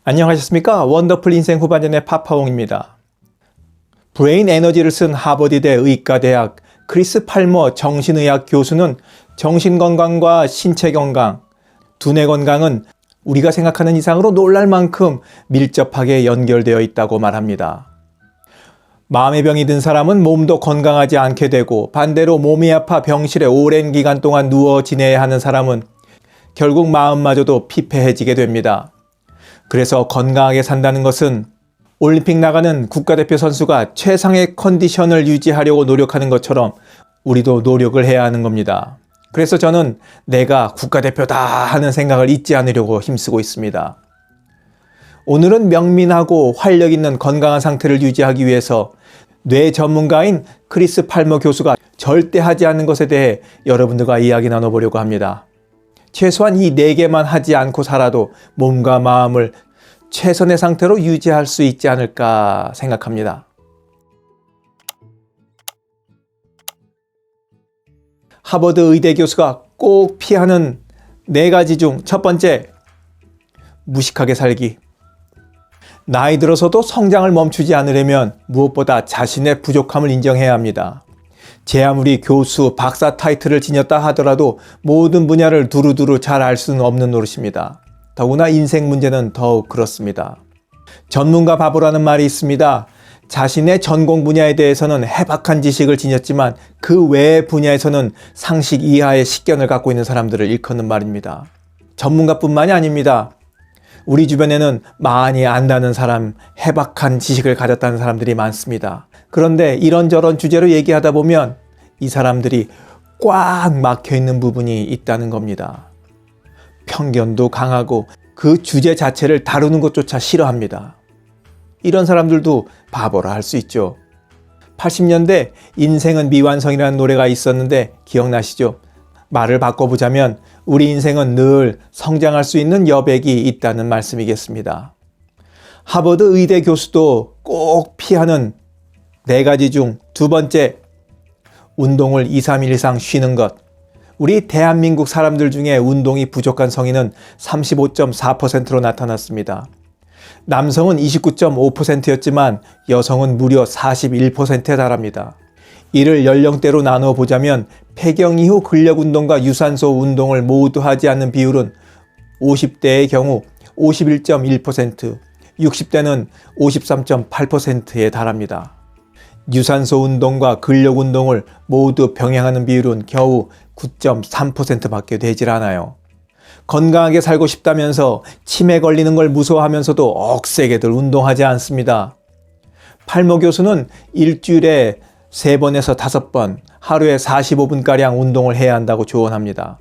안녕하셨습니까? 원더풀 인생 후반전의 파파홍입니다. 브레인 에너지를 쓴 하버드대 의과대학 크리스 팔머 정신의학 교수는 정신건강과 신체건강, 두뇌 건강은 우리가 생각하는 이상으로 놀랄 만큼 밀접하게 연결되어 있다고 말합니다. 마음의 병이 든 사람은 몸도 건강하지 않게 되고, 반대로 몸이 아파 병실에 오랜 기간 동안 누워 지내야 하는 사람은 결국 마음마저도 피폐해지게 됩니다. 그래서 건강하게 산다는 것은 올림픽 나가는 국가대표 선수가 최상의 컨디션을 유지하려고 노력하는 것처럼 우리도 노력을 해야 하는 겁니다. 그래서 저는 내가 국가대표다 하는 생각을 잊지 않으려고 힘쓰고 있습니다. 오늘은 명민하고 활력 있는 건강한 상태를 유지하기 위해서 뇌 전문가인 크리스 팔머 교수가 절대 하지 않는 것에 대해 여러분들과 이야기 나눠보려고 합니다. 최소한 이 4개만 하지 않고 살아도 몸과 마음을 최선의 상태로 유지할 수 있지 않을까 생각합니다. 하버드 의대 교수가 꼭 피하는 4가지 중 첫 번째, 무식하게 살기. 나이 들어서도 성장을 멈추지 않으려면 무엇보다 자신의 부족함을 인정해야 합니다. 제 아무리 교수, 박사 타이틀을 지녔다 하더라도 모든 분야를 두루두루 잘 알 수는 없는 노릇입니다. 더구나 인생 문제는 더욱 그렇습니다. 전문가 바보라는 말이 있습니다. 자신의 전공 분야에 대해서는 해박한 지식을 지녔지만 그 외의 분야에서는 상식 이하의 식견을 갖고 있는 사람들을 일컫는 말입니다. 전문가뿐만이 아닙니다. 우리 주변에는 많이 안다는 사람, 해박한 지식을 가졌다는 사람들이 많습니다. 그런데 이런저런 주제로 얘기하다 보면 이 사람들이 꽉 막혀 있는 부분이 있다는 겁니다. 편견도 강하고 그 주제 자체를 다루는 것조차 싫어합니다. 이런 사람들도 바보라 할 수 있죠. 80년대 인생은 미완성이라는 노래가 있었는데 기억나시죠? 말을 바꿔보자면 우리 인생은 늘 성장할 수 있는 여백이 있다는 말씀이겠습니다. 하버드 의대 교수도 꼭 피하는 4가지 중 2번째, 운동을 2, 3일 이상 쉬는 것. 우리 대한민국 사람들 중에 운동이 부족한 성인은 35.4%로 나타났습니다. 남성은 29.5%였지만 여성은 무려 41%에 달합니다. 이를 연령대로 나누어 보자면 폐경 이후 근력운동과 유산소 운동을 모두 하지 않는 비율은 50대의 경우 51.1%, 60대는 53.8%에 달합니다. 유산소 운동과 근력 운동을 모두 병행하는 비율은 겨우 9.3%밖에 되질 않아요. 건강하게 살고 싶다면서 치매 걸리는 걸 무서워하면서도 억세게들 운동하지 않습니다. 팔머 교수는 일주일에 3번에서 5번, 하루에 45분가량 운동을 해야 한다고 조언합니다.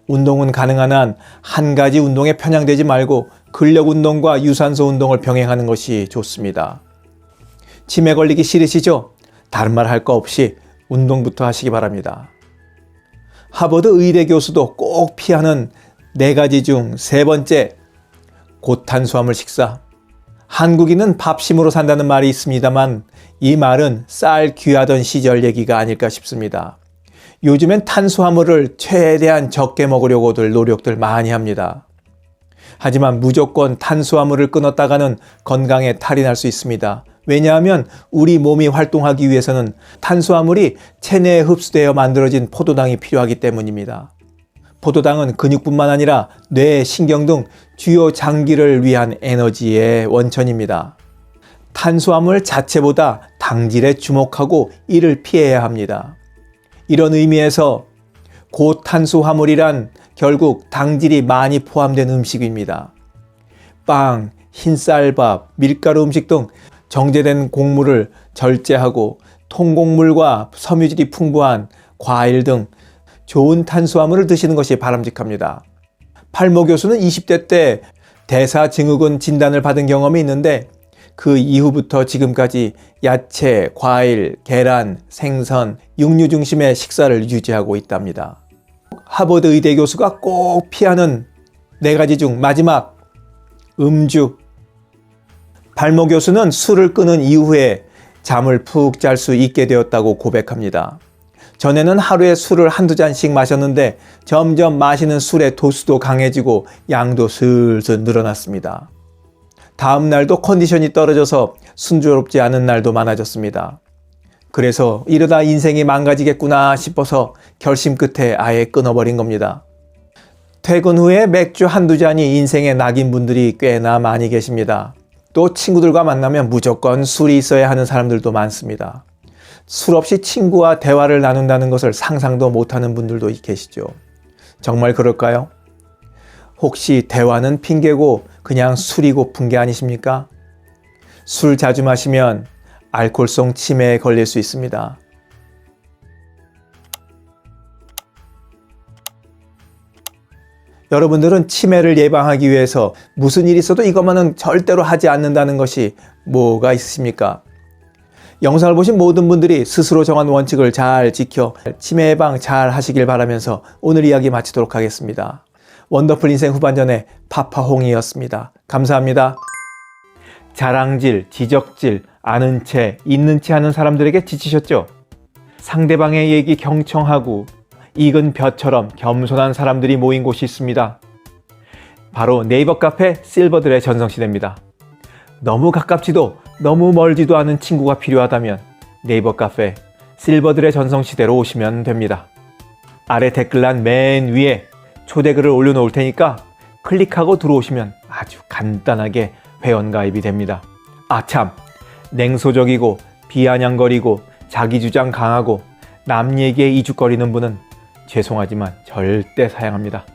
운동은 가능한 한 한 가지 운동에 편향되지 말고 근력 운동과 유산소 운동을 병행하는 것이 좋습니다. 치매 걸리기 싫으시죠? 다른 말 할 거 없이 운동부터 하시기 바랍니다. 하버드 의대 교수도 꼭 피하는 4가지 중 3번째, 고탄수화물 식사. 한국인은 밥심으로 산다는 말이 있습니다만 이 말은 쌀 귀하던 시절 얘기가 아닐까 싶습니다. 요즘엔 탄수화물을 최대한 적게 먹으려고들 노력들 많이 합니다. 하지만 무조건 탄수화물을 끊었다가는 건강에 탈이 날 수 있습니다. 왜냐하면 우리 몸이 활동하기 위해서는 탄수화물이 체내에 흡수되어 만들어진 포도당이 필요하기 때문입니다. 포도당은 근육뿐만 아니라 뇌, 신경 등 주요 장기를 위한 에너지의 원천입니다. 탄수화물 자체보다 당질에 주목하고 이를 피해야 합니다. 이런 의미에서 고탄수화물이란 결국 당질이 많이 포함된 음식입니다. 빵, 흰쌀밥, 밀가루 음식 등 정제된 곡물을 절제하고 통곡물과 섬유질이 풍부한 과일 등 좋은 탄수화물을 드시는 것이 바람직합니다. 팔머 교수는 20대 때 대사증후군 진단을 받은 경험이 있는데 그 이후부터 지금까지 야채, 과일, 계란, 생선, 육류 중심의 식사를 유지하고 있답니다. 하버드 의대 교수가 꼭 피하는 4가지 중 마지막, 음주. 팔머 교수는 술을 끊은 이후에 잠을 푹 잘 수 있게 되었다고 고백합니다. 전에는 하루에 술을 한두 잔씩 마셨는데 점점 마시는 술의 도수도 강해지고 양도 슬슬 늘어났습니다. 다음 날도 컨디션이 떨어져서 순조롭지 않은 날도 많아졌습니다. 그래서 이러다 인생이 망가지겠구나 싶어서 결심 끝에 아예 끊어버린 겁니다. 퇴근 후에 맥주 한두 잔이 인생의 낙인 분들이 꽤나 많이 계십니다. 또 친구들과 만나면 무조건 술이 있어야 하는 사람들도 많습니다. 술 없이 친구와 대화를 나눈다는 것을 상상도 못하는 분들도 계시죠. 정말 그럴까요? 혹시 대화는 핑계고 그냥 술이 고픈 게 아니십니까? 술 자주 마시면 알코올성 치매에 걸릴 수 있습니다. 여러분들은 치매를 예방하기 위해서 무슨 일이 있어도 이것만은 절대로 하지 않는다는 것이 뭐가 있으십니까? 영상을 보신 모든 분들이 스스로 정한 원칙을 잘 지켜 치매 예방 잘 하시길 바라면서 오늘 이야기 마치도록 하겠습니다. 원더풀 인생 후반전의 파파홍이었습니다. 감사합니다. 자랑질, 지적질, 아는 채, 있는 채 하는 사람들에게 지치셨죠? 상대방의 얘기 경청하고 익은 벼처럼 겸손한 사람들이 모인 곳이 있습니다. 바로 네이버 카페 실버들의 전성시대입니다. 너무 가깝지도 너무 멀지도 않은 친구가 필요하다면 네이버 카페 실버들의 전성시대로 오시면 됩니다. 아래 댓글란 맨 위에 초대글을 올려놓을 테니까 클릭하고 들어오시면 아주 간단하게 회원가입이 됩니다. 아참, 냉소적이고 비아냥거리고 자기주장 강하고 남 얘기에 이죽거리는 분은 죄송하지만 절대 사양합니다.